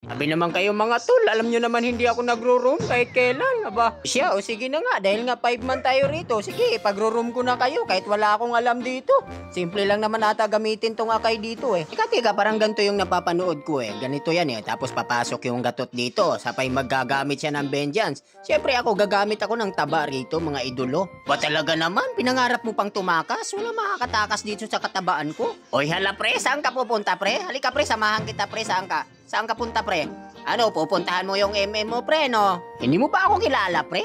Sabi naman kayo mga tol, alam nyo naman hindi ako nagro-room kahit kailan. Aba, siya, o sige na nga, dahil nga 5 man tayo rito. Sige, pagro-room ko na kayo kahit wala akong alam dito. Simple lang naman ata gamitin tong akay dito eh. Teka, parang ganito yung napapanood ko eh. Ganito yan eh, tapos papasok yung gatot dito. Sapay maggagamit siya ng vengeance. Siyempre ako, gagamit ako ng taba rito, mga idolo. Ba talaga naman, pinangarap mo pang tumakas? Wala makakatakas dito sa katabaan ko. Oy hala pre, saan ka pupunta pre? Halika pre, samahan kita pre, saan ka? Saan ka punta, pre? Ano, pupuntahan mo yung MM mo, pre, no? Hindi mo ba ako kilala, pre?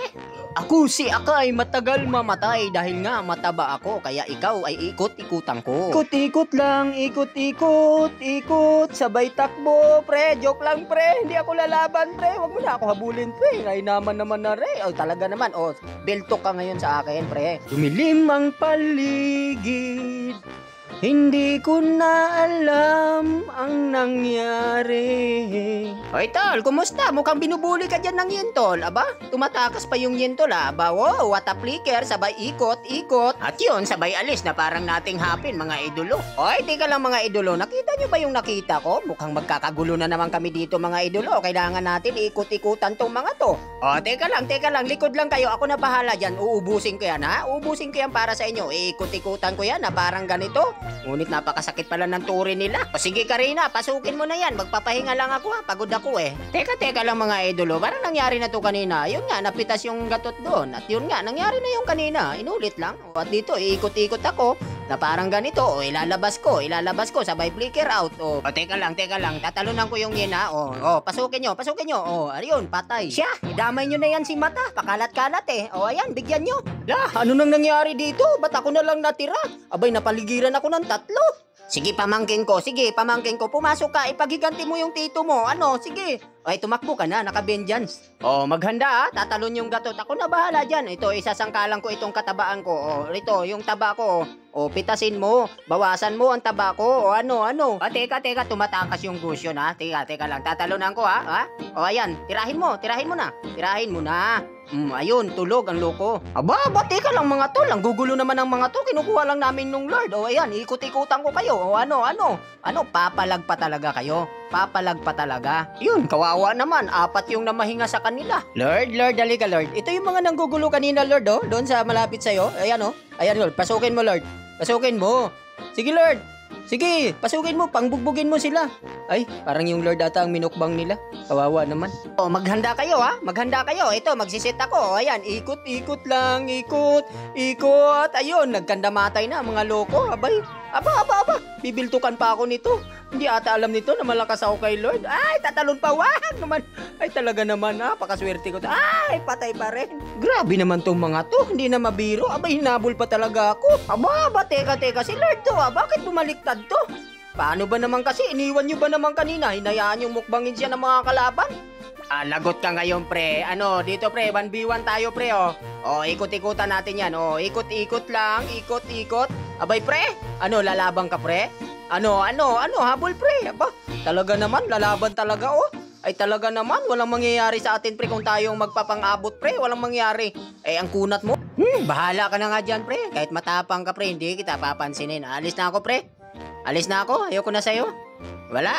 Ako si Akay, matagal mamatay dahil nga mataba ako. Kaya ikaw ay ikot-ikutan ko. Ikot-ikot lang, ikot-ikot, sabay takbo, pre. Joke lang, pre. Hindi ako lalaban, pre. Huwag mo na ako habulin, pre. Ay naman na, re. O, talaga naman. O, beltok ka ngayon sa akin, pre. Dumilim ang paligid. Hindi ko na alam ang nangyari. Hoy tol, kumusta? Mukhang binubuli ka dyan ng yentol. Aba, tumatakas pa yung yentol aba. Wow, what a flicker. Sabay ikot. At yun, sabay alis na parang nating hapin mga idolo. Hoy, teka lang mga idolo. Nakita nyo ba yung nakita ko? Mukhang magkakagulo na naman kami dito mga idolo. Kailangan natin ikot-ikutan tong mga to. O, teka lang. Likod lang kayo. Ako na bahala dyan. Uubusin ko yan ha. Uubusin ko yan para sa inyo. Ikot-ikutan ko yan na parang ganito. Ngunit napakasakit pala ng turi nila. O sige Karina, pasukin mo na yan. Magpapahinga lang ako ha. Pagod ako eh. Teka lang mga idolo. Parang nangyari na to kanina. Yun nga, napitas yung gatot doon. At yun nga, nangyari na yung kanina. Inulit lang. O, at dito, iikot-ikot ako. Na parang ganito. O, ilalabas ko. Sabay flicker out. O, teka lang. Tatalunan ko yung yena. O, pasukin nyo. O, ayun, patay. Siya, idamay nyo na yan si Mata. Pakalat-kalat eh. O, ayan, bigyan nyo. Lah, ano nang nangyari dito? Ba't ako na lang natira? Abay, napaligiran ako ng 3. Sige, pamangkin ko. Pumasok ka. Ipaghiganti mo yung tito mo. Ano, sige. Ay, tumakbo ka na. Naka-vengeance. O, maghanda ha. Tatalon yung gatot. Ako na bahala dyan. Ito, isasangkalan ko itong katabaan ko. O, ito, yung taba ko. O, pitasin mo. Bawasan mo ang taba ko. O, ano. Teka. Tumatakas yung gusyon ha. Teka lang. Tatalonan ko ha. O, ayan. Tirahin mo na. Ayun, tulog ang loko. Aba, teka lang mga tol. Ang gugulo naman ng mga to. Kinukuha lang namin nung Lord. O, ayan. Ikot-ikutan ko kayo. O, ano. Papalag pa talaga kayo. Yun, kawawa naman. 4 yung namahinga sa kanila. Lord, halika Lord. Ito yung mga nanggugulo kanina Lord doon sa malapit sa'yo. Ayan Ayan Lord, pasukin mo Lord. Pasukin mo. Sige Lord. Sige, pasukin mo, pangbugbugin mo sila. Ay, parang yung Lord ata ang minukbang nila. Kawawa naman. O, maghanda kayo ha. Ito, magsisit ako. Ayan, ikot lang. Ayun, nagkandamatay na mga loko. Abay, aba. Bibiltukan pa ako nito. Hindi ata alam nito na malakas ako kay Lord. Ay, tatalon pa. Wag naman. Ay, talaga naman ha. Pakaswerte ko. Ay, patay pa rin. Grabe naman tong mga to. Hindi na mabiro. Abay, hinabol pa talaga ako. Aba, teka. Si Lord to ha. Bakit bumaliktad to? Paano ba naman kasi? Iniwan nyo ba naman kanina? Hinayaan yung mukbangin siya ng mga kalaban? Lagot ka ngayon pre. Ano, dito pre, 1v1 tayo pre ikot-ikutan natin yan. Ikot lang. Abay pre, ano, lalabang ka pre? Ano, habol pre. Aba, talaga naman, lalaban talaga Ay talaga naman, walang mangyayari sa atin pre kung tayong magpapang-abot pre. Walang mangyayari. Ang kunat mo. Bahala ka na nga dyan pre. Kahit matapang ka pre, hindi kita papansinin. Alis na ako pre. Ayoko na sa'yo. Wala.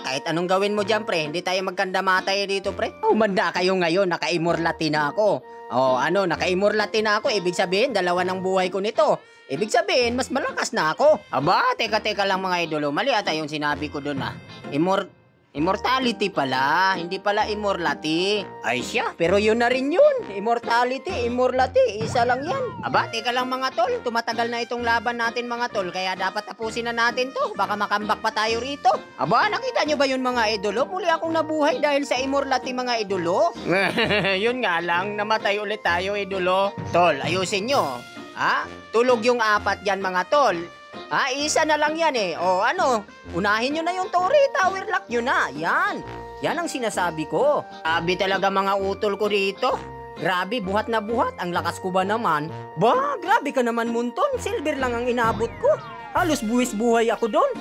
Kahit anong gawin mo dyan, pre. Hindi tayo magkandamatay dito, pre. Umanda kayo ngayon. Naka-immortality na ako. Naka-immortality na ako. Ibig sabihin, 2 ng buhay ko nito. Ibig sabihin, mas malakas na ako. Aba, teka lang mga idolo. Mali ata yung sinabi ko dun Immortality pala, hindi pala immortality. Ay siya, pero yun na rin yun. Immortality, isa lang yan. Aba, teka lang mga tol. Tumatagal na itong laban natin mga tol. Kaya dapat tapusin na natin to. Baka makambak pa tayo rito. Aba, nakita nyo ba yun mga idolo? Muli akong nabuhay dahil sa immortality mga idolo. Yun nga lang, namatay ulit tayo idolo. Tol, ayusin nyo. Tulog yung 4 dyan mga tol. Isa na lang yan eh. Unahin nyo na yung tower lock nyo na. Yan ang sinasabi ko. Grabe talaga mga utol ko dito. Grabe, buhat na buhat. Ang lakas ko ba naman? Grabe ka naman munton. Silver lang ang inabot ko. Halos buwis buhay ako doon.